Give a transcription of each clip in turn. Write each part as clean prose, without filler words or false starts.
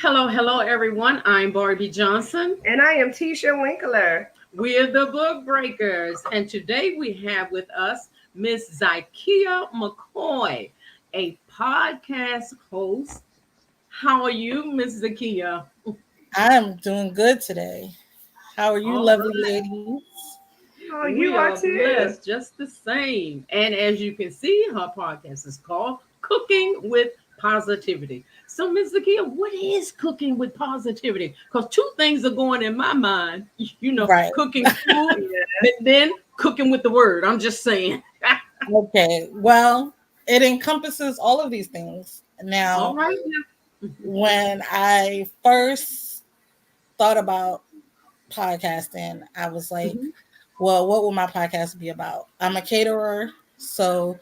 Hello, everyone. I'm Barbie Johnson. And I am Tisha Winkler. We're the Book Breakers. And today we have with us Miss Zykia McCoy, a podcast host. How are you, Miss Zykia? I'm doing good today. How are you, All lovely right. ladies? Oh, you We are are too. blessed just the same. And as you can see, her podcast is called Cooking with Positivity. So, Ms. Zakia, what is cooking with positivity? Because two things are going in my mind, Right. cooking food Yeah. and then cooking with the word. I'm just saying. Okay. Well, it encompasses all of these things. All Now, right. Now. when I first thought about podcasting, I was like, Mhm. well, what will my podcast be about? I'm a caterer. So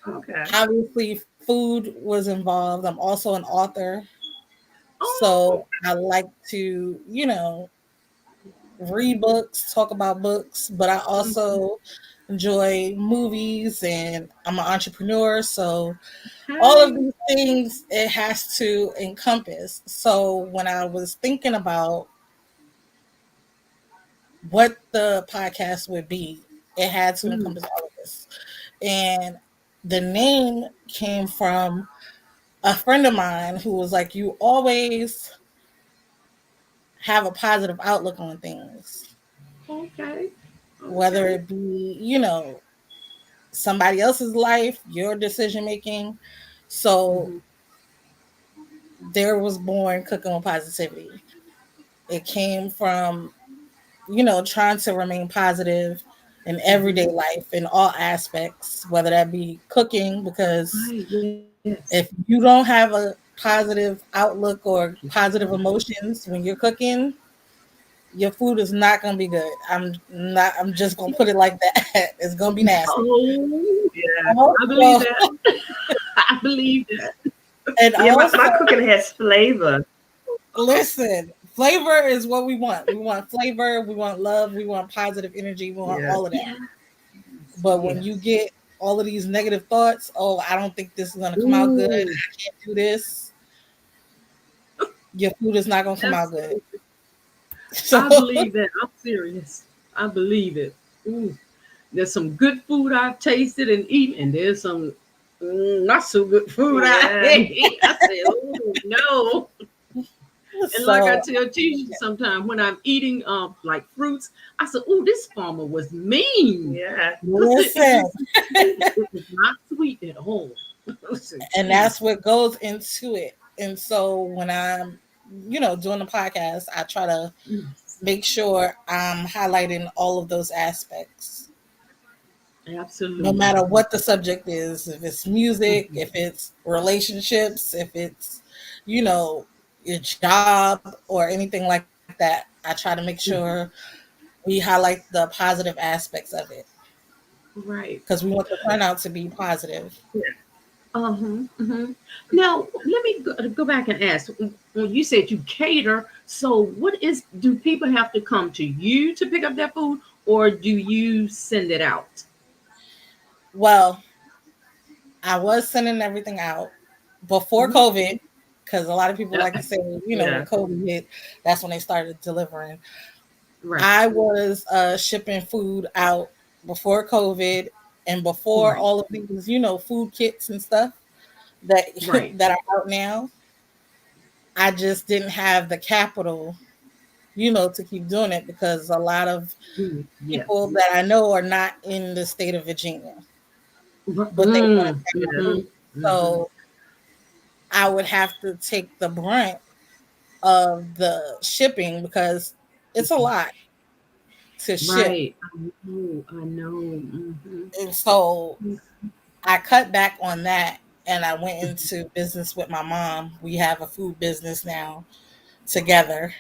Okay. obviously, food was involved. I'm also an author. Oh, So I like to, read books, talk about books, but I mhm. also enjoy movies and I'm an entrepreneur. So all of Okay. these things it has to encompass. So when I was thinking about what the podcast would be, it had to Mm. encompass all of this. And the name came from a friend of mine who was like, you always have a positive outlook on things, Okay. whether Okay. it be, somebody else's life, your decision making. So Hmm. there was born Cooking with Positivity. It came from, trying to remain positive in everyday Hmm. life in all aspects, whether that be cooking, because Right. Yes. if you don't have a positive outlook or positive Mhm. emotions when you're cooking, your food is not gonna be good. I'm just gonna put it like that. It's gonna be nasty. Oh, Yeah. I believe Also, that. I believe that. and Yeah, my also cooking has flavor. listen, flavor is what we want. We want flavor, we want love, we want positive energy, we want Yeah. all of that. Yes. But when you Yes. get all of these negative thoughts, oh, I don't think this is gonna come out good. Ooh, I can't do this. Your food is not gonna come out that's good. So I believe that. I'm serious. I believe it. Ooh, there's some good food I've tasted and eaten, and there's some not so good food I Yeah. ate. I said, oh no. And like I so tell teachers sometimes when I'm eating like fruits, I said, oh, this farmer was mean. Yeah. Because it listen, was it was not sweet at all. I said, and geez. that's what goes into it. And so when I'm, doing the podcast, I try to Yes, make sure I'm highlighting all of those aspects, no absolutely. matter what the subject is. If it's music, Mhm. if it's relationships, if it's, you know, your job or anything like that, I try to make sure Mhm. we highlight the positive aspects of it Right. because we want the turnout to be positive. Uh-huh. Uh-huh. Now, let me go back and ask. When you said you cater, so what is, do people have to come to you to pick up their food or do you send it out? Well, I was sending everything out before Mhm. COVID because a lot of people like to say, when Yeah. COVID hit, that's when they started delivering. Right. I was shipping food out before COVID and before Right. all of these, food kits and stuff that Right. that are out now. I just didn't have the capital, to keep doing it because a lot of Mm, people yes. that I know are not in the state of Virginia, but they want Mm, to take Yeah. food. mhm, mhm. So I would have to take the brunt of the shipping because it's a lot to ship. Right. I know. Hmm. And so I cut back on that and I went into business with my mom. We have a food business now together.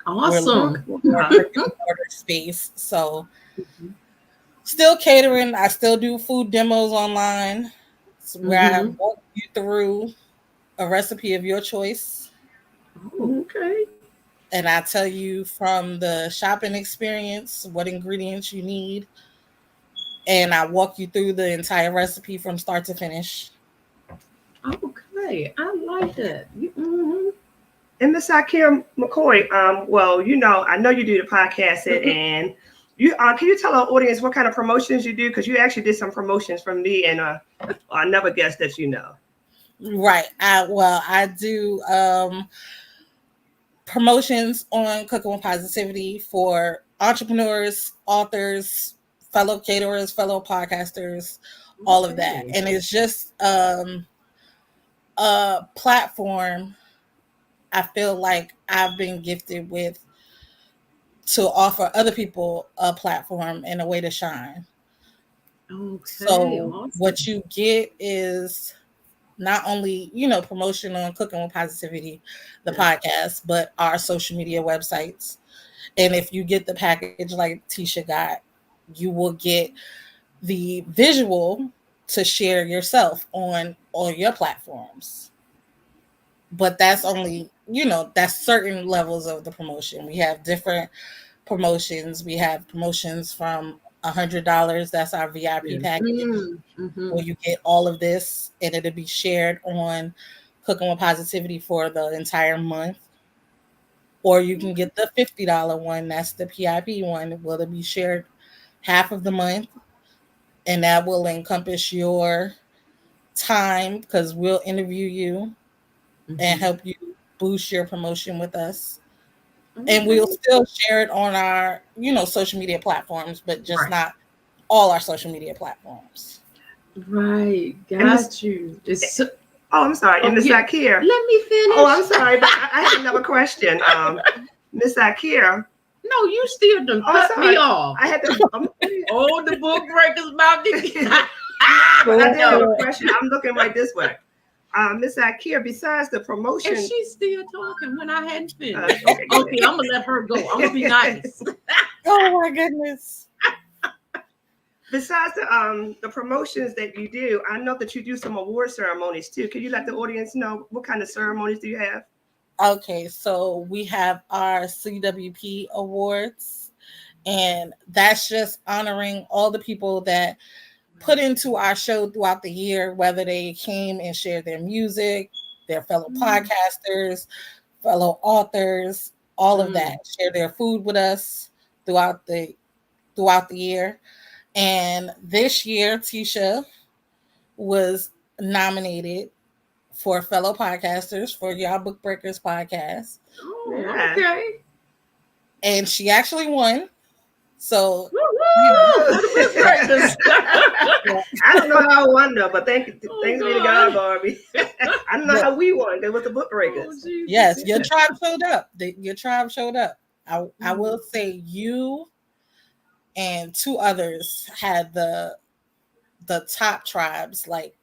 We're looking Awesome. for a Okay. brick and mortar space. So still catering. I still do food demos online where I Hmm. walk you through a recipe of your choice. Oh, okay. And I tell you from the shopping experience what ingredients you need. And I walk you through the entire recipe from start to finish. Okay. I like that. Mhm. And Miss Zykia McCoy, well, I know you do the podcast, and you can you tell our audience what kind of promotions you do? Because you actually did some promotions from me, and I never guessed that you know. Right. I do promotions on Cooking with Positivity for entrepreneurs, authors, fellow caterers, fellow podcasters, all of that. Okay. And it's just a platform I feel like I've been gifted with to offer other people a platform and a way to shine. Okay. So Awesome. what you get is not only, promotion on Cooking with Positivity, the Yeah. podcast, but our social media websites. And if you get the package like Tisha got, you will get the visual to share yourself on all your platforms. But that's only, that's certain levels of the promotion. We have different promotions. We have promotions from $100. That's our VIP Yeah. package Mm-hmm. where you get all of this and it'll be shared on Cooking with Positivity for the entire month. Or you can get the $50 one. That's the PIP one. Will it be shared half of the month? And that will encompass your time because we'll interview you and Mm-hmm. help you boost your promotion with us. And we'll Okay. still share it on our, social media platforms, but just Right. not all our social media platforms. Right. And Miss, Got you. It's so, I'm sorry, and oh Miss yeah. Zykia. Let me Oh, I'm finish. sorry, but I have another question. Miss Zykia. No, you still done Oh, cut me sorry. off. I had to. Oh, the book breaker's about to But I did have a no. question. I'm looking right this way. Miss Zykia, besides the And promotion, she's still talking when I hadn't finished. okay, go Okay, I'm gonna let her go. I'm gonna be nice. Oh my goodness. Besides the promotions that you do, I know that you do some award ceremonies too. Can you let the audience know what kind of ceremonies do you have? Okay, so we have our CWP awards, and that's just honoring all the people that put into our show throughout the year, whether they came and shared their music, their fellow Mm. podcasters, fellow authors, all of that, Mm. share their food with us throughout the year. And this year, Tisha was nominated for fellow podcasters for Y'all Book Breakers podcast. Oh, Yeah. okay. And she actually won. So, Woo-woo! For the book breakers. I don't know how I won though, but Oh thanks be to God, God. Barbie. I don't know but how we won. It was the book Oh breakers. Jesus. yes, your tribe showed up. Your tribe showed up. I will Mm. say you and two others had the top tribes. Like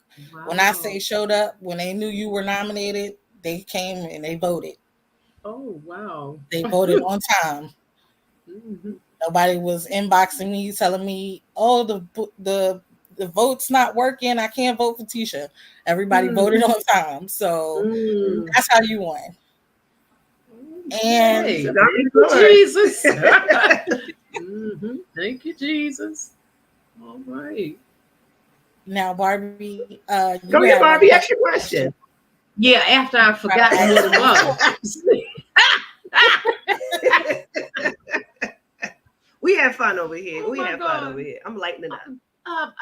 when I Wow. say showed up, when they knew you were nominated, they came and they voted. Oh wow. They voted on time. Mhm. Nobody was inboxing me telling me, "Oh, the vote's not working. I can't vote for Tisha." Everybody Hmm. voted on time, so Mm. that's how you won. And So Hey, God be thank you, glory. Jesus. Thank you, Jesus. All right. now, Barbie, you Go have ahead, a Barbie. question. Ask your question. Yeah, after I've forgotten what it was. We have fun over here. Oh We my have fun over God. here. I'm lightening up.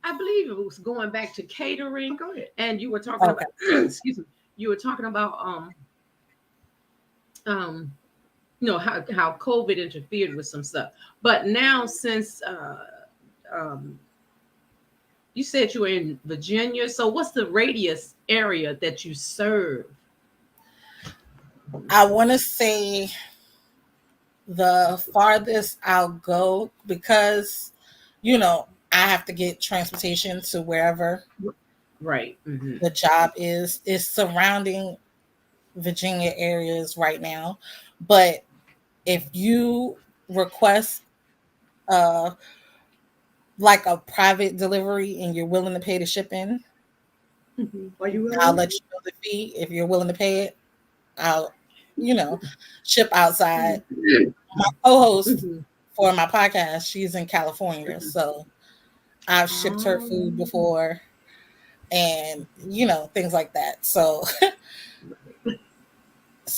I believe it was going back to catering, Go ahead. and you were talking Okay. about excuse me. You were talking about um how COVID interfered with some stuff. But now since um you said you were in Virginia, so what's the radius area that you serve? I want to say the farthest I'll go because, I have to get transportation to wherever Right. Mm-hmm. the job is surrounding Virginia areas right now. But if you request uh like a private delivery and you're willing to pay the shipping, Mm-hmm. Are you I'll willing? let you know the fee. If you're willing to pay it, I'll, you know, ship outside. My co-host Mm-hmm. for my podcast, she's in California, so I've shipped her food Oh, before and things like that. So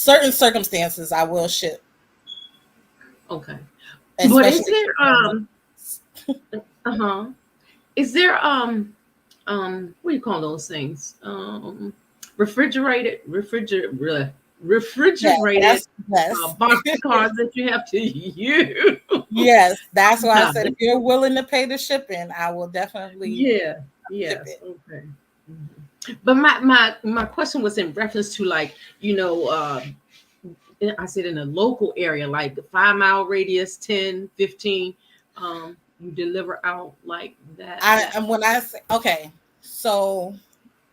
certain circumstances, I will ship. Okay. But is Especially there uh-huh. Is there what do you call those things? yeah, Refrigerated yes. boxcars that you have to use. Yes, that's why I Now, said if you're willing to pay the shipping, I will definitely yeah, ship yes, it. okay. But my question was in reference to, like, I said in a local area, like 5 mile radius, 10, 15, you deliver out like that. And when I say okay, so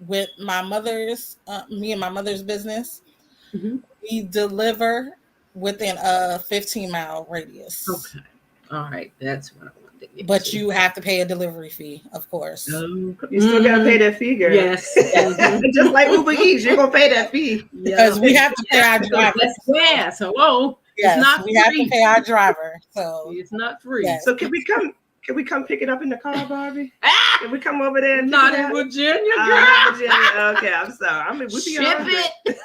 with me and my mother's business, Mhm. we deliver within a 15-mile radius. Okay. All right. That's what I wanted to get But to. you have to pay a delivery fee, of course. You still gotta pay Mhm. that fee, girl. Yes. Mhm. Just like Uber Eats, you're gonna pay that fee. Because Yeah. we have to pay our Because driver. that's gas. Hello. It's Yes, not we have to free. pay our driver. So It's not free. yes. So can we come pick it up in the car, Barbie? Ah! Can we come over there and pick Not it in up? Virginia, Not girl. Virginia. Okay, I'm sorry. I mean, we be Ship hungry. it.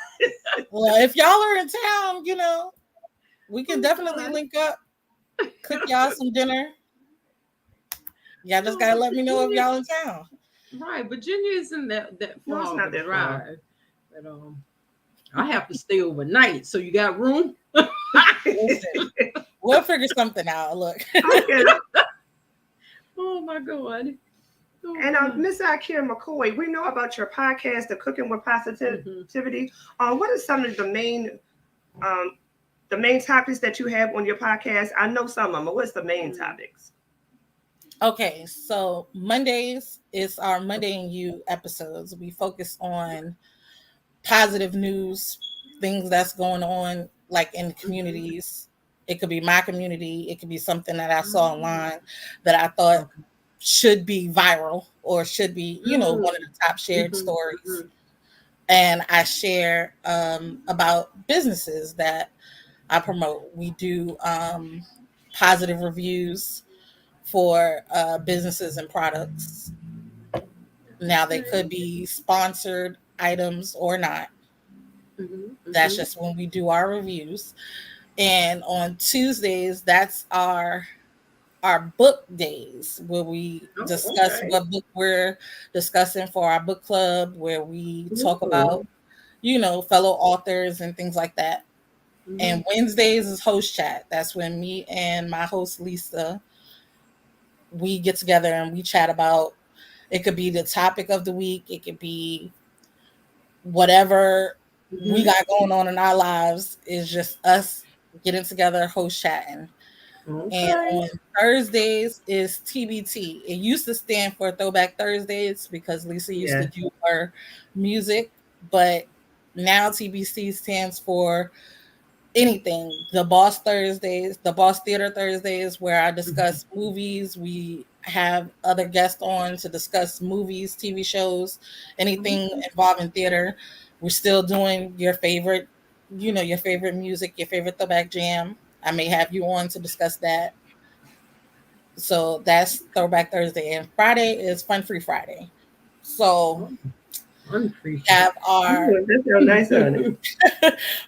Well, if y'all are in town, we can Oh, definitely God. link up, cook y'all some dinner. Y'all just No, gotta but let me know if Virginia, y'all in town. right? Virginia isn't that No, it's far of not a that far. drive. But I have to stay overnight. So you got room? Listen, we'll figure something out. Look. Okay. Oh my God. Oh, And God. Miss Zykia McCoy, we know about your podcast, The Cooking with Mhm. Positivity. What are some of um, the main topics that you have on your podcast? I know some of them, but what's the main topics? Okay, so Mondays is our Monday and You episodes. We focus on positive news, things that's going on like in the Mhm. communities. It could be my community, it could be something that I saw Mm. online that I thought Okay. should be viral or should be, Mm. one of the top shared Mhm. stories. Mhm. And I share about businesses that I promote. We do positive reviews for businesses and products. Now, they Okay. could be sponsored items or not. Mhm. That's Mhm. just when we do our reviews. And on Tuesdays, that's our book days where we Oh, discuss okay. what book we're discussing for our book club, where we talk Ooh. about, fellow authors and things like that. And Mhm. Wednesdays is host chat. That's when me and my host Lisa, we get together and we chat about, it could be the topic of the week, it could be whatever we Mhm. got going on in our lives, is just us getting together, host chatting. And Okay. on Thursdays is TBT. It used to stand for Throwback Thursdays because Lisa used to Yeah. do her music, but now TBC stands for anything. The Boss Theater Thursdays, where I Mhm. discuss movies. We have other guests on to discuss movies, TV shows, anything Okay. involving theater. We're still doing your favorite music, your favorite throwback jam. I may have you on to discuss that. So that's Throwback Thursday. And Friday is Fun Free Friday. So Oh, we unfreaky. have our Ooh, that sounds nice, honey.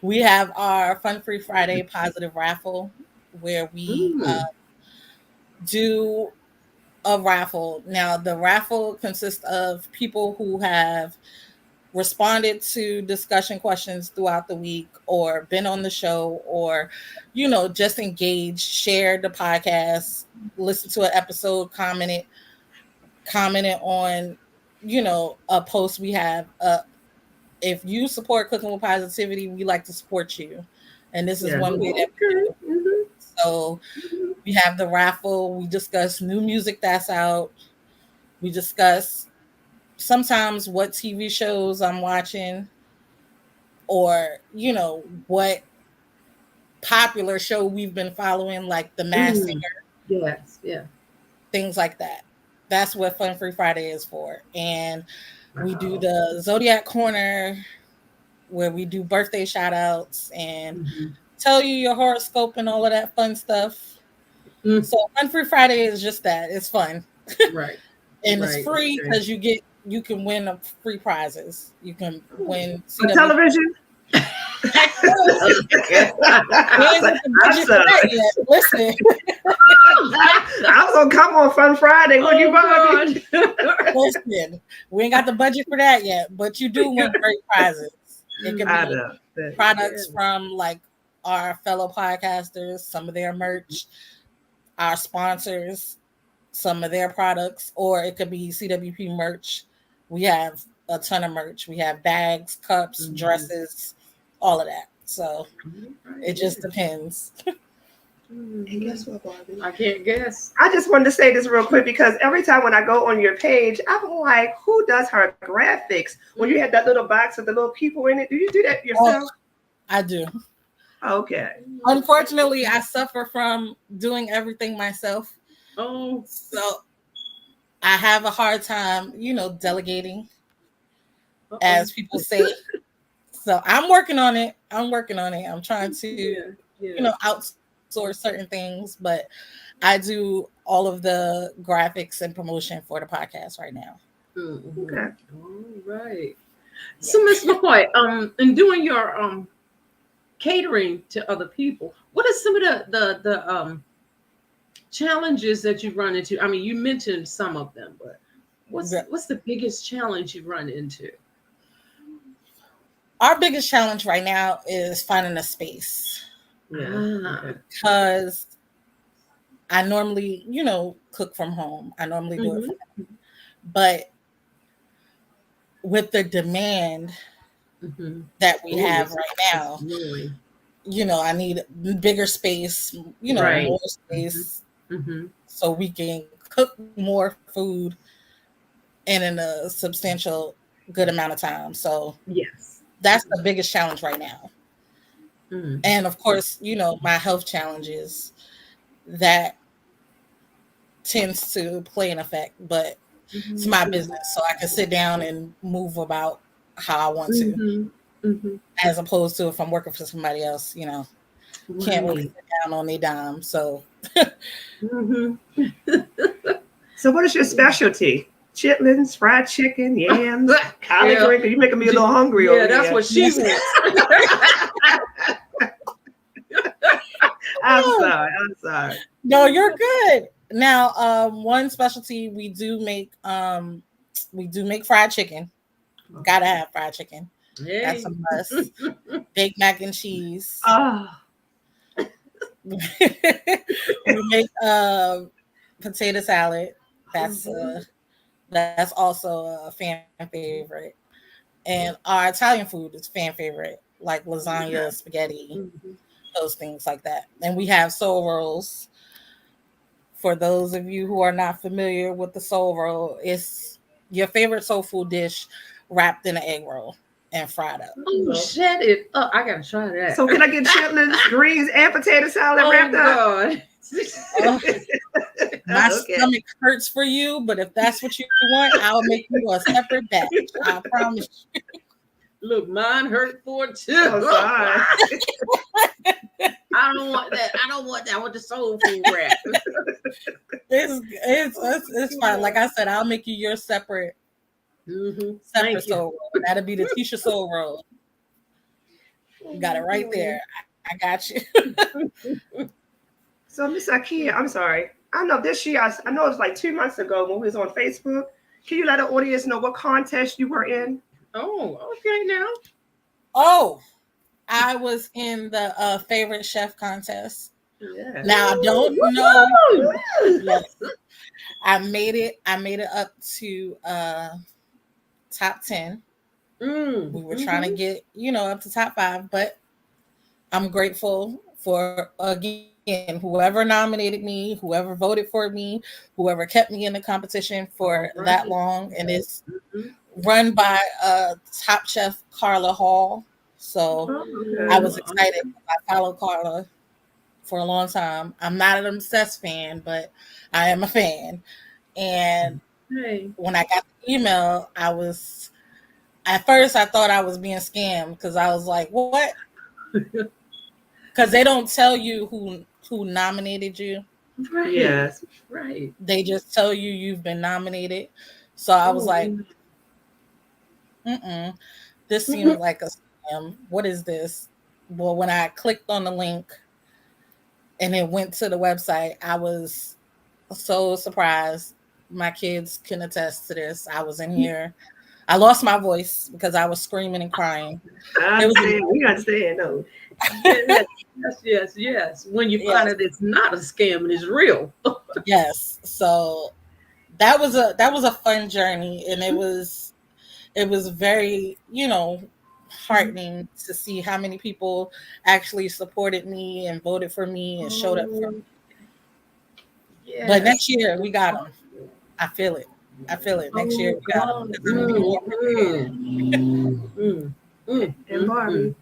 we have our Fun Free Friday positive raffle where we Mm. do a raffle. Now, the raffle consists of people who have responded to discussion questions throughout the week or been on the show or, just engaged, shared the podcast, listened to an episode, commented on, a post we have up. If you support Cooking with Positivity, we like to support you. And this is Yeah. one way Oh, that we okay. do it. So Mhm. we have the raffle. We discuss new music that's out. We discuss sometimes what TV shows I'm watching or, what popular show we've been following, like The Masked Singer, Mm. Yes. Yeah. things like that. That's what Fun Free Friday is for. And we do Wow. the Zodiac Corner where we do birthday shout outs and Mhm. tell you your horoscope and all of that fun stuff. Mm. So Fun Free Friday is just that. It's fun. Right. And it's Right. free Okay. because you can win free prizes. You can Oh. win On CW. television? Listen, I was gonna come on Fun Friday when you bought me. listen, we ain't got the budget for that yet, but you do win great prizes. It can I be know. products from like our fellow podcasters, some of their merch, our sponsors, some of their products, or it could be CWP merch. We have a ton of merch. We have bags, cups, dresses, all of that. So it just depends. And guess what, Barbie? I can't guess. I just wanted to say this real quick because every time when I go on your page, I'm like, who does her graphics? When you had that little box with the little people in it, do you do that yourself? I do. Okay. Unfortunately, I suffer from doing everything myself. Oh, So I have a hard time, delegating, as people say. So I'm working on it. I'm trying to, outsource certain things, but I do all of the graphics and promotion for the podcast right now. Okay. All right. So, Miss McCoy, in doing your catering to other people, what are some of the challenges that you run into? I mean, you mentioned some of them, but what's the biggest challenge you run into? Our biggest challenge right now is finding a space. Because I normally, cook from home. I normally do it from home. But with the demand that we have right now, I need bigger space, more space so we can cook more food and in a substantial good amount of time. So that's the biggest challenge right now. And of course, my health challenges that tends to play an effect, but it's my business, so I can sit down and move about how I want to, as opposed to if I'm working for somebody else, can't really sit down on their dime. So, So what is your specialty? Chitlins, fried chicken, yams, collard greens. You're making me a little hungry over here. That's what she wants. I'm sorry. No, you're good. Now, one specialty we do make fried chicken. Gotta have fried chicken. That's a must. Baked mac and cheese. We make potato salad. That's also a fan favorite. And our Italian food is fan favorite, like lasagna, spaghetti, those things like that. And we have soul rolls. For those of you who are not familiar with the soul roll, it's your favorite soul food dish wrapped in an egg roll and fried up. Oh, shut it up. I gotta try that. So can I get chitlins, greens, and potato salad wrapped up? My stomach hurts for you, but if that's what you want, I'll make you a separate batch. I promise you. Look, mine hurt for it too. Oh, sorry. I don't want that. I want the soul food wrap. It's fine. Like I said, I'll make you your separate soul roll. That'll be the Tisha soul roll. You got it right there. I got you. So Miss Zykia, I'm sorry. I know this year, I know it was like 2 months ago when we was on Facebook. Can you let the audience know what contest you were in? Oh, okay now. Oh, I was in the favorite chef contest. Yeah. Now I don't know. Yes. I made it up to top 10. We were trying to get, up to top 5, but I'm grateful for, again, whoever nominated me, whoever voted for me, whoever kept me in the competition for that long. And it's run by Top Chef Carla Hall. So I was excited. I followed Carla for a long time. I'm not an obsessed fan, but I am a fan. And when I got the email, at first I thought I was being scammed because I was like, what? Because they don't tell you who nominated you. Right. Yes. Right. They just tell you you've been nominated. So I was like, this seems like a scam. What is this? well, when I clicked on the link and it went to the website, I was so surprised. My kids can attest to this. I was in here. I lost my voice because I was screaming and crying. I It was understand. We understand. No. Yes, yes. When you find yes, out it's not a scam and it's real. yes. So that was a fun journey, and it was very, heartening to see how many people actually supported me and voted for me and showed up for me. Oh, But yes. next year we got them. I feel it. I feel it. Next year Oh, we got them God. because I'm gonna be more prepared. And Barbie.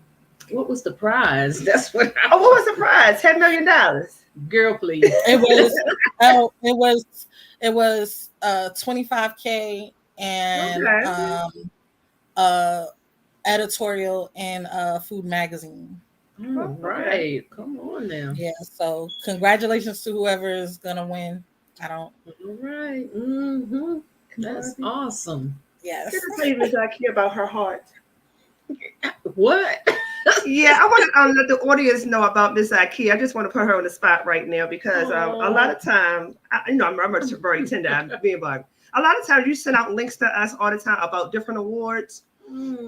What was the prize? That's what Oh, what was the prize? $10 million. girl, please. It was it was 25K and Okay. uh editorial in Food Magazine. All Okay. right. Come on now. Yeah, so congratulations to whoever is gonna win. I don't. All right. That's Barbie. awesome. Can Yes. I tell you, Miss Zykia, about her heart? What? Yeah, I want to let the audience know about Miss Zykia. I just want to put her on the spot right now because a lot Oh. of time, I'm very tender. I'm being Barbie. A lot of times you send out links to us all the time about different awards.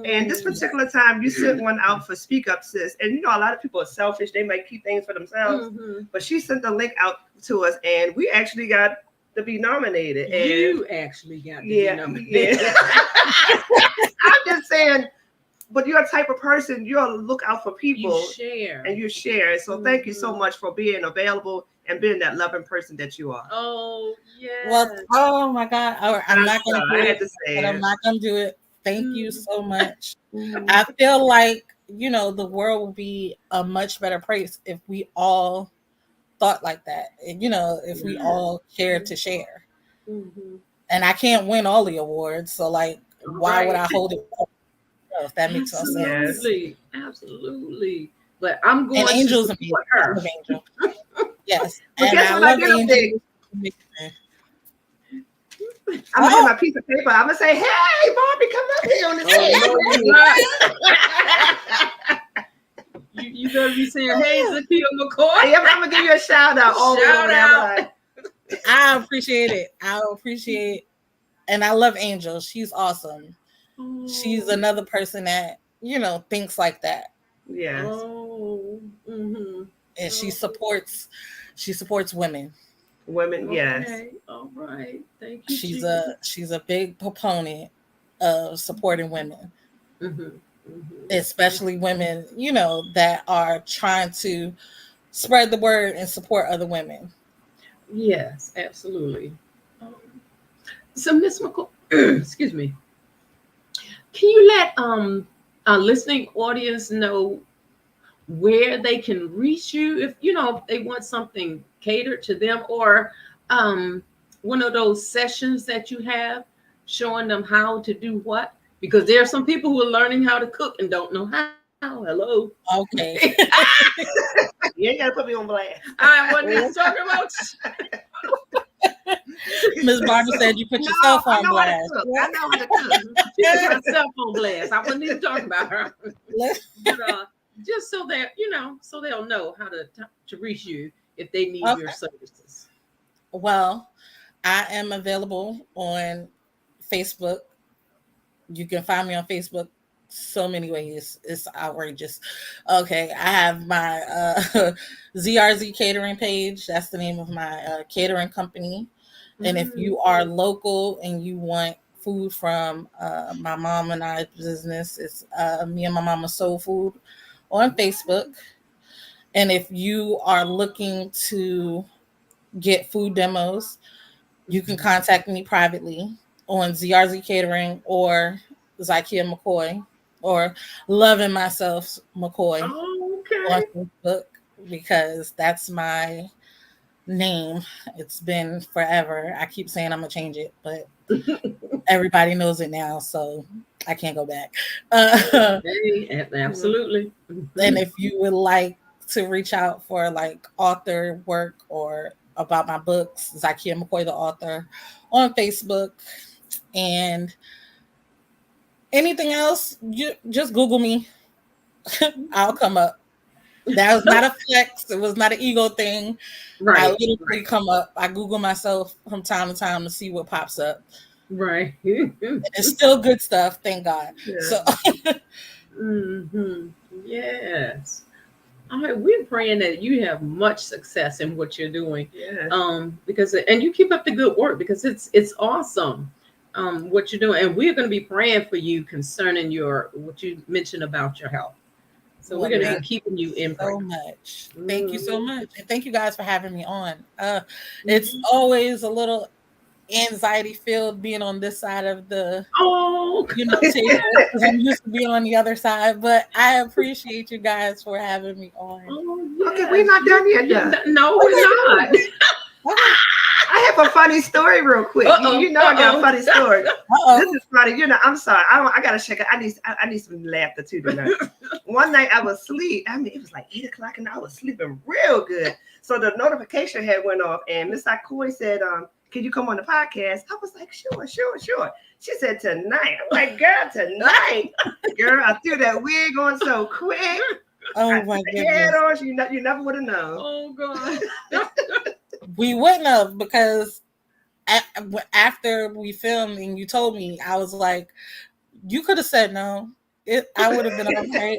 And this Mm. particular time, you sent one out for Speak Up Sis. And a lot of people are selfish. They might keep things for themselves. Mhm. But she sent the link out to us, and we actually got to be nominated. And You actually got to be yeah, nominated. yeah. I'm just saying, but you're a type of person, you'll look out for people You share. and you share. So thank you so Mhm. much for being available and being that loving person that you are. Oh, Well, yes. oh my God, I'm not gonna do I had it, to say but I'm it. not gonna do it. Thank you Mm. so much. Mm. I feel like the world would be a much better place if we all thought like that. And, if we Yeah. all cared to share. Mhm. And I can't win all the awards, so like, All why would right. I hold it for myself? That makes no sense. Yes. Absolutely. Absolutely. But I'm And going to Angel's amazing. support I her. love Angel. Yes, But and guess I what I love get up Angel. there? I'm gonna have Oh, my piece of paper. I'm gonna say, "Hey, Barbie, come up here on the Oh, stage." no, you're not. You better be saying, hey, Zykia McCoy. I'm gonna give you a shout out all the way over Shout there. I'm out. like, I appreciate it. I appreciate, and I love Angel. She's awesome. She's Oh, another person that thinks like that, yes, oh, mm-hmm. and she Oh, supports. She supports women. women, yes, okay. All right. Thank you, She's Jesus. a big proponent of supporting women, Mm-hmm. Mm-hmm. especially women that are trying to spread the word and support other women. Yes, absolutely. Um, so, Miss McCoy, excuse me. Can you let our listening audience know where they can reach you if if they want something catered to them, or um one of those sessions that you have showing them how to do what, because there are some people who are learning how to cook and don't know how. Hello. Okay. you ain't gotta put me on blast. I wasn't even talking about Miss Barbara said you put No, yourself I on know how to blast. cook. I know how to cook. she put herself on blast. I wasn't even talking about her. Let- But just so that so they'll know how to reach you if they need your okay. services. Well, I am available on Facebook. You can find me on Facebook so many ways. It's outrageous. Okay, I have my ZRZ catering page. That's the name of my catering company. And if Mm. you are local and you want food from my mom and I business, it's me and my mama soul food on Facebook. And if you are looking to get food demos, you can contact me privately on ZRZ Catering or Zykia McCoy or Loving Myself McCoy Oh, on okay. Facebook because that's my name. It's been forever. I keep saying I'm gonna change it, but everybody knows it now, so I can't go back. Hey, absolutely. And if you would like to reach out for like author work or about my books, Zykia McCoy, the author, on Facebook, and anything else, you just Google me. I'll come up. That was not a flex. It was not an ego thing. I Right, literally right, come up. I Google myself from time to time to see what pops up. right. It's still good stuff, thank God. Yeah. So Hmm. Yes. All right, we're praying that you have much success in what you're doing. Yes. Because and you keep up the good work because it's awesome. What you're doing, and we're going to be praying for you concerning your what you mentioned about your health. So we're well, going to be Yeah. thank keeping you you in so prayer. much. Thank you so Mhm. much. And thank you guys for having me on. It's Mhm. always a little anxiety filled being on this side of the Oh, table because I'm used to being on the other side. But I appreciate you guys for having me on. oh Okay, we're yes. not done yet, You, though. no, we're Okay, not. Okay. I have a funny story real quick. You Uh-oh. know I got a funny story. This Uh-oh. is funny. I'm sorry. I gotta check it. I need some laughter too tonight. One night I was asleep. I mean, it was like 8 o'clock and I was sleeping real good. So the notification had went off and Miss McCoy said, can you come on the podcast? I was like, sure, sure, sure. She said tonight. I'm like, girl, tonight. Girl, I threw that wig on so quick. I Oh put my the head goodness. on. You never would have known. Oh God. We wouldn't have because after we filmed and you told me, I was like, you could have said no. I would have been all right.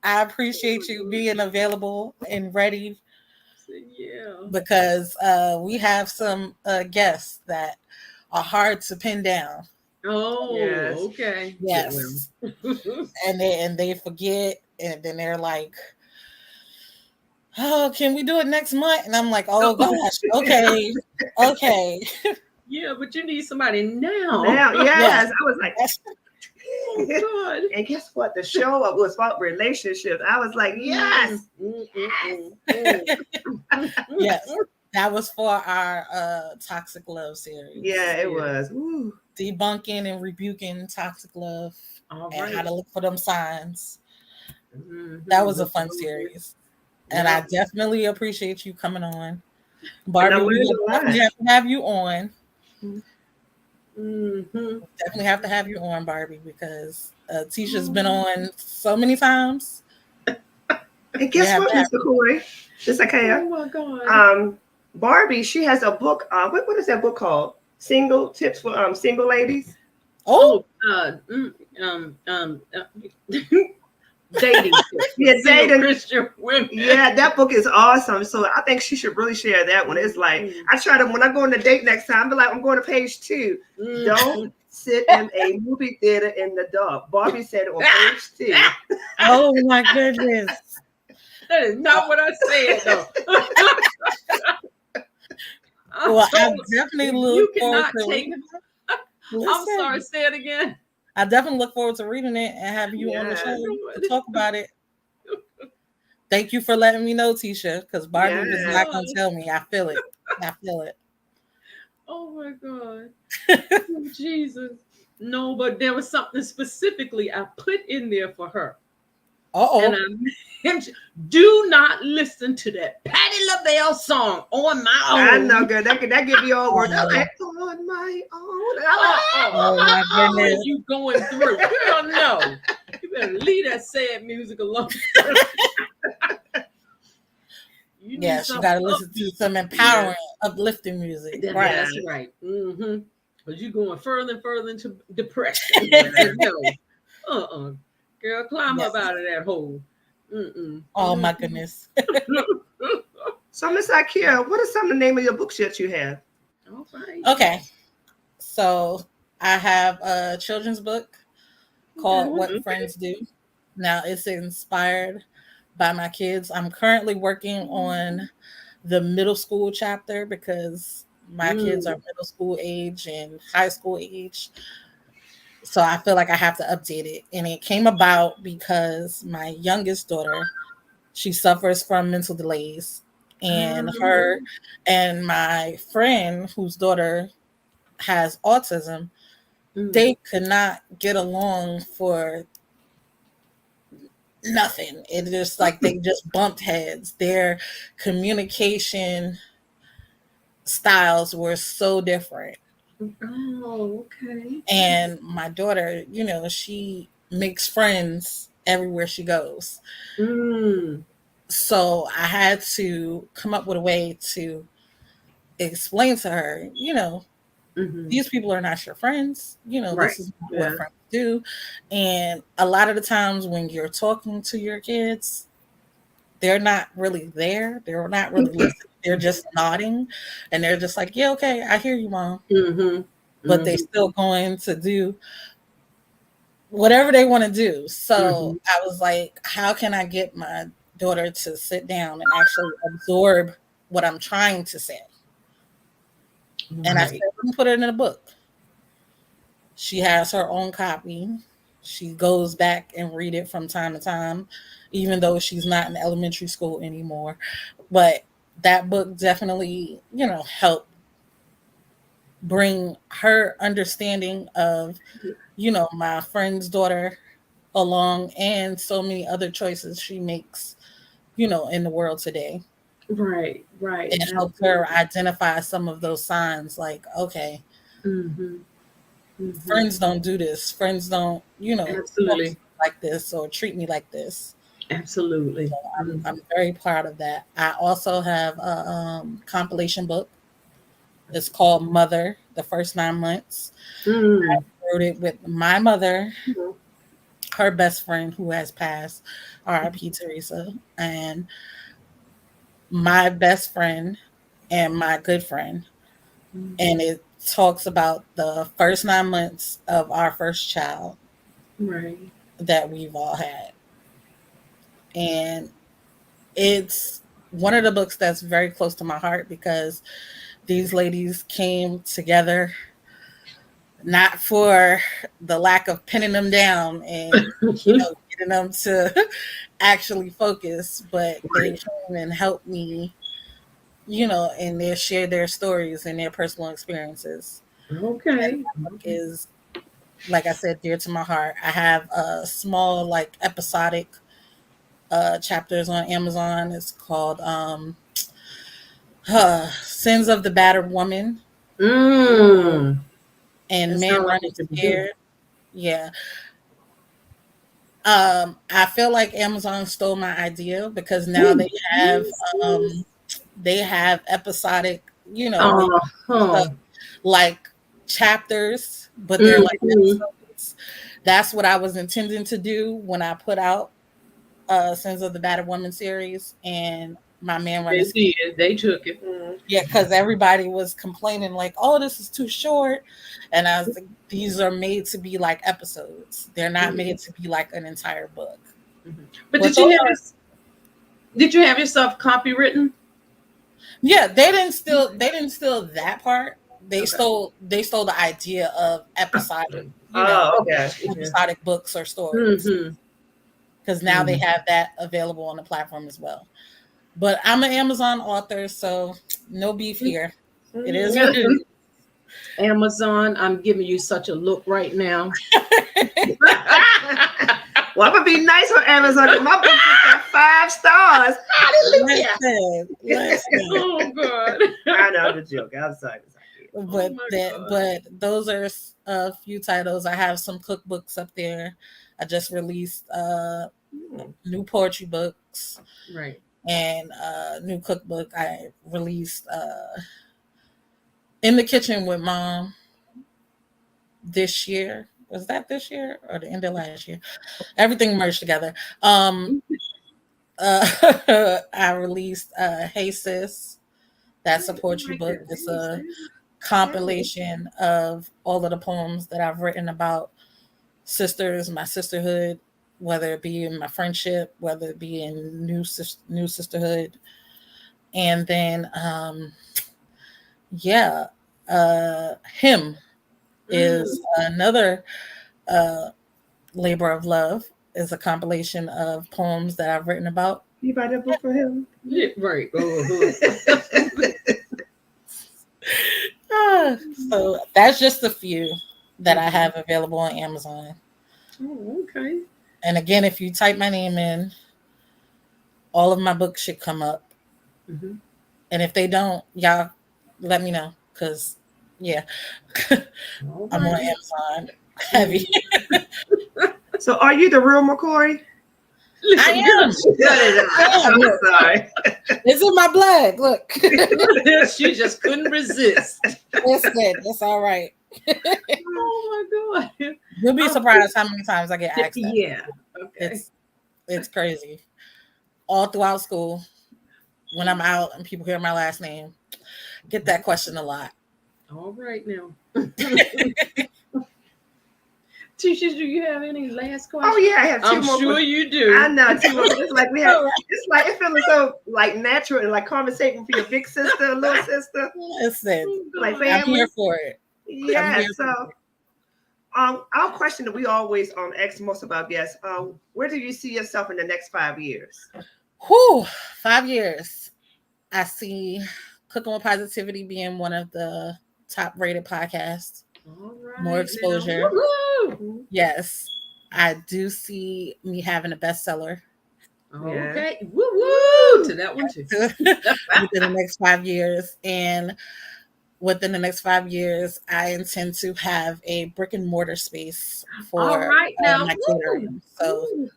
I appreciate you being available and ready Yeah. because we have some guests that are hard to pin down. Oh, Yes. okay. Yes, Well. and they forget, and then they're like, "Oh, can we do it next month?" And I'm like, "Oh gosh, okay, okay, Yeah, but you need somebody now. Now, yes." yes. I was like, Oh God. and guess what? The show was about relationships. I was like, yes. Yes, that was for our toxic love series, Yeah, it was. Ooh. debunking and rebuking toxic love All and how right. to look for them signs. That was a Mhm. fun series, and I Yeah. definitely appreciate you coming on, And I Barbie. We learned will a definitely lot. have to have you on. Hmm. Definitely have to have you on, Barbie, because Tisha's been on so many times. And We guess have what, to have Mr. Corey? This Oh okay. my God. Barbie, she has a book. What is that book called? Single tips for single ladies. Oh, Oh, um, um, uh, dating tips for Yeah, single dating. Christian women. Yeah, that book is awesome. So I think she should really share that one. It's like I try to when I go on a date next time, be like, I'm going to page 2. Don't sit in a movie theater in the dark. Barbie said it on page 2. oh my goodness. That is not what I said, though. I Well, I told definitely if look you forward cannot to take. reading it. I'm sorry. Listen, Say it again. I definitely look forward to reading it and having you on the Yes, show to talk about it. Thank you for letting me know, Tisha, because Oh Barbie my was yes. not going to God. tell me. I feel it. I feel it. Oh my God. Oh, Jesus. No, but there was something specifically I put in there for her. And Uh-oh. I mentioned, do not listen to that Patti LaBelle song on my I own. know, girl. That get me all worked. I'm Oh, like, on my own. And I'm like, oh my When goodness. you going through. Girl, no. You better leave that sad music alone. You need Yes, you something got to listen to upbeat. some yeah, empowering, uplifting music. Right. yeah, That's right. Mm-hmm. But you going further and further into depression. yeah. No. Uh-uh. Girl, climb up Yes. out of that hole. Mm-mm. Oh my goodness. So, Miss Ikea, what are some of the name of your books that you have? All right. Okay. So I have a children's book Okay. called What Friends Do. Now it's inspired by my kids. I'm currently working on the middle school chapter because my kids are Mm. middle school age and high school age. So I feel like I have to update it. And it came about because my youngest daughter, she suffers from mental delays. And her and my friend, whose daughter has autism, Mm. they could not get along for nothing. It just like they just bumped heads. Their communication styles were so different. Oh, okay. And my daughter, she makes friends everywhere she goes. Mm. So I had to come up with a way to explain to her, Mm-hmm. these people are not your friends. Right. This is not what Yeah. friends do. And a lot of the times when you're talking to your kids, they're not really there. They're not really listening. They're just nodding and they're just like, yeah, okay, I hear you, mom. Mm-hmm. But they still going to do whatever they want to do. Mm-hmm. So I was like, how can I get my daughter to sit down and actually absorb what I'm trying to say? And I said, Right. let me put it in a book. She has her own copy. She goes back and read it from time to time, even though she's not in elementary school anymore. But that book definitely, helped bring her understanding of, my friend's daughter along and so many other choices she makes, in the world today. Right. Right. It helped her Absolutely. identify some of those signs like, okay, Mm-hmm. Mm-hmm. friends don't do this. Friends don't, talk to Absolutely. me like this or treat me like this. Absolutely. I'm very proud of that. I also have a compilation book. It's called Mother, the First 9 Months. Mm-hmm. I wrote it with my mother, her best friend who has passed, R.I.P. Teresa, and my best friend and my good friend. And it talks about the first 9 months of our first child Right. that we've all had. And it's one of the books that's very close to my heart because these ladies came together not for the lack of pinning them down and getting them to actually focus, but they Right. came and helped me, and they shared their stories and their personal experiences. And Okay. that book is, like I said, dear to my heart. I have a small, like, episodic chapters on Amazon. It's called Sins of the Battered Woman Mm. That and Men sounds like Running it could be good. Scared. Yeah. I feel like Amazon stole my idea because now Oh, yes, um yes. they have episodic, they stuff Uh-huh. like chapters, but they're like Mm-hmm. episodes. That's what I was intending to do when I put out Sins of the Battered Woman series and My Man Running They Scared. did. They took it. Yeah, because everybody was complaining like, "Oh, this is too short," and I was like, "These are made to be like episodes. They're not Mhm. made to be like an entire book." Mhm. But But those are, did you have yourself copywritten? yeah, they didn't steal that part. They Okay. stole the idea of episodic, Oh, okay. Yeah. episodic books or stories Mm-hmm. because now they Mm. have that available on the platform as well. But I'm an Amazon author, so no beef here. It is what it Amazon, I'm giving you such a look right now. is. Well, I'm gonna be nice on Amazon because my book just got 5 stars. Hallelujah. Listen. Oh God. I know the joke. I'm sorry. Oh my God. But those are a few titles. I have some cookbooks up there. I just released new poetry books Right. and new cookbook. I released In the Kitchen with Mom this year. Was that this year or the end of last year? Everything merged together. I released Hey Sis. That's a I poetry like book. that. It's Hey, a sis. compilation of all of the poems that I've written about sisters, my sisterhood, whether it be in my friendship, whether it be in new sisterhood, and then yeah, him Mm. is another uh, labor of love. Is a compilation of poems that I've written about. You buy that book for him? Yeah, right. Uh-huh. So that's just a few that I Mhm. have available on Amazon. Oh, okay. And again, if you type my name in, all of my books should come up. Mm-hmm. And if they don't, y'all let me know. Cause yeah, All I'm on righty. Amazon heavy. Mhm. So, are you the real McCoy? I am. Cut it out. I'm sorry. It's in my blood. Look. She just couldn't resist. It's good. It's all right. Oh my God. You'll be surprised how many times I get asked that. Yeah. Okay. It's crazy. All throughout school, when I'm out and people hear my last name, get that question a lot. All right now. Tisha, do you have any last questions? Oh yeah, I have 2 I'm more. sure you do. I know 2 more. It's like we have. It's like it feels so like natural and like conversating for your big sister, little sister, Listen, like I'm family. here for it. Yeah. here So, our question that we always ask most of our guests: where do you see yourself in the next 5 years? Whew, 5 years. I see Cooking with Positivity being one of the top rated podcasts. All right. More exposure. Woo-hoo. Yes. I do see me having a bestseller Okay. Woo woo to that one too. within the next 5 years. And within the next 5 years, I intend to have a brick and mortar space for All right now. my catering. So, Woo.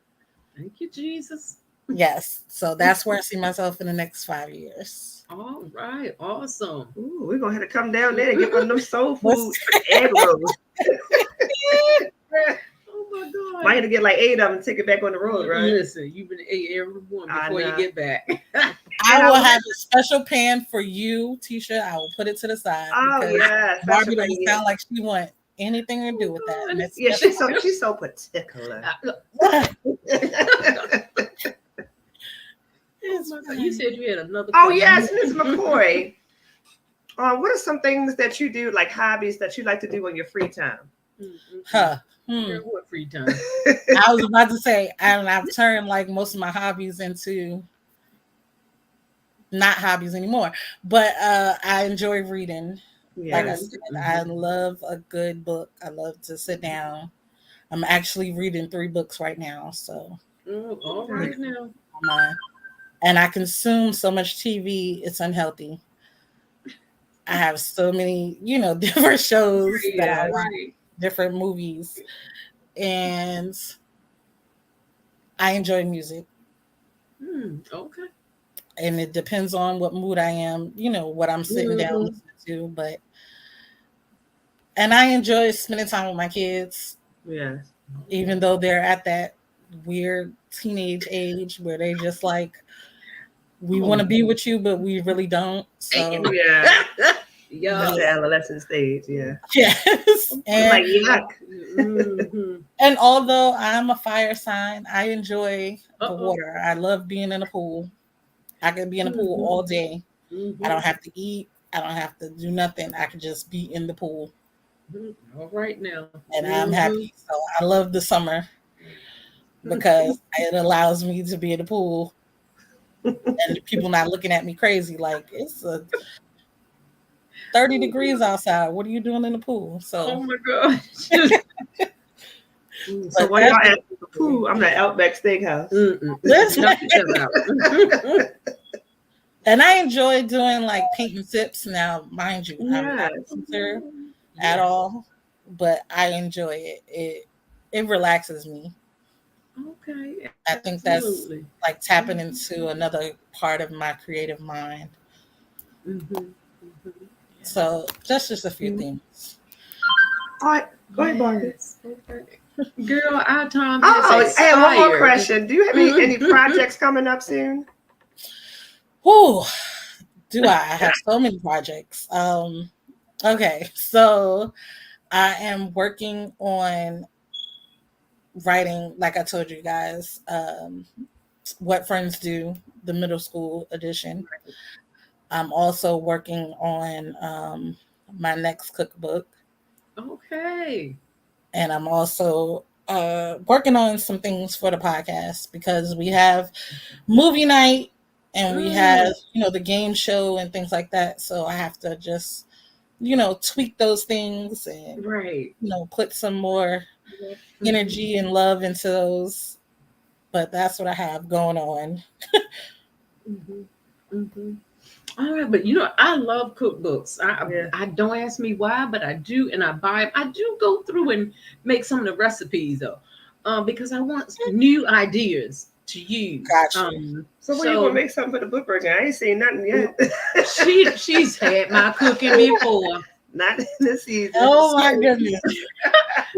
Thank you, Jesus. yes. So that's where I see myself in the next 5 years. All right. Awesome. Ooh, we're gonna have to come down there and get one of them soul food egg rolls. Oh my God. Might have to get like 8 of them and take it back on the road, right? Listen, you've been ate every one I before you know. get back. I will have a special pan for you, Tisha. I will put it to the side. Oh because yeah, Barbie doesn't sound like she want anything to do with that. And it's yeah. She's so particular. Oh my God. You said you had another Oh question. yes, Ms. McCoy. What are some things that you do, like hobbies that you like to do in your free time? Huh. Girl, what free time? I was about to say, and I've turned like most of my hobbies into not hobbies anymore. But I enjoy reading. Like I said, I love a good book. I love to sit down. I'm actually reading 3 books right now. So All right now. and I consume so much TV, it's unhealthy. I have so many, different shows that I watch, different movies, and I enjoy music. Okay. And it depends on what mood I am, what I'm sitting down listening to. And I enjoy spending time with my kids. Yeah. Even though they're at that weird teenage age where they just like, we want to be with you, but we really don't. So yeah. Yeah. The adolescent stage, yeah. Yes. And, like yuck. And although I'm a fire sign, I enjoy the water. I love being in a pool. I can be in a pool all day. I don't have to eat. I don't have to do nothing. I can just be in the pool. All right now. And I'm happy. So I love the summer because it allows me to be in the pool and people not looking at me crazy like it's 30 degrees outside. What are you doing in the pool? So oh my God. So while y'all at the pool, I'm at Outback Steakhouse. And I enjoy doing like paint and sips. Now, mind you, I'm not a painter at all, but I enjoy it. It relaxes me. Okay. I think that's like tapping into another part of my creative mind. So that's just a few things. All right, go ahead, Barbie. Okay. Girl, our time I have one more question. Do you have any projects coming up soon? Whew, do I have so many projects? Okay, so I am working on writing, like I told you guys, What Friends Do, the middle school edition. I'm also working on my next cookbook. Okay. And I'm also working on some things for the podcast because we have movie night and we have, the game show and things like that. So I have to just, tweak those things and, put some more energy and love into those. But that's what I have going on. All right, but I love cookbooks. I don't ask me why, but I do, and I buy them. I do go through and make some of the recipes though, because I want new ideas. to use. Gotcha. So when you gonna make something for the book breaking? I ain't seen nothing yet. She's had my cooking before. Not in this season. Oh my goodness.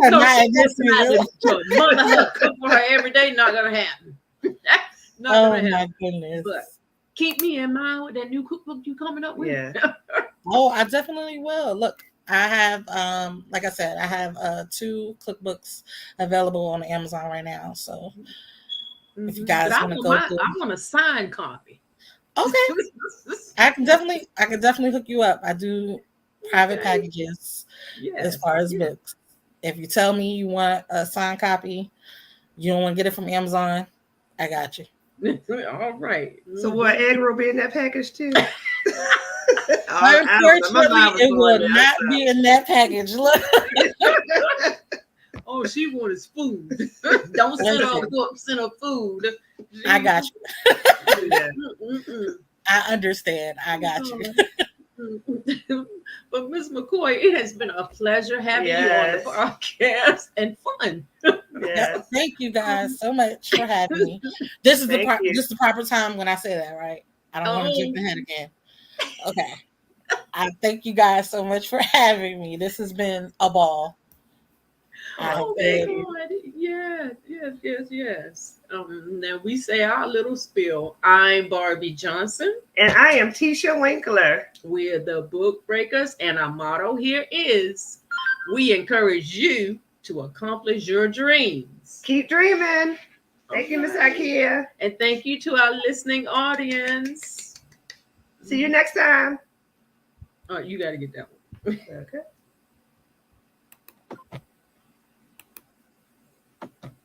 So Not she in this season. decided to mother her cook for her every day. Not gonna happen. Not Oh gonna my happen. goodness. But keep me in mind with that new cookbook you coming up with. Yeah. Oh, I definitely will. Look, I have like I said, I have 2 cookbooks available on Amazon right now. So if you guys But want to go through, I want a signed copy. okay. I can definitely hook you up. I do private packages as far as books. If you tell me you want a signed copy, you don't want to get it from Amazon, I got you. All right. So what, egg will be in that package too? Unfortunately, it will not be in that package. Look. Oh, she wants food. Don't send her books, send her food. I got you. Yeah. I understand. I got you. But Ms. McCoy, it has been a pleasure having you on the podcast and fun. Yes. Thank you guys so much for having me. This is the proper time when I say that, right? I don't want to jump ahead again. Okay. I thank you guys so much for having me. This has been a ball. Oh my God. Yes. Now we say our little spiel. I'm Barbie Johnson. And I am Tisha Winkler. We're the Book Breakers, and our motto here is we encourage you to accomplish your dreams. Keep dreaming. Thank you, Miss Zykia. And thank you to our listening audience. See you next time. Oh, you got to get that one. Okay.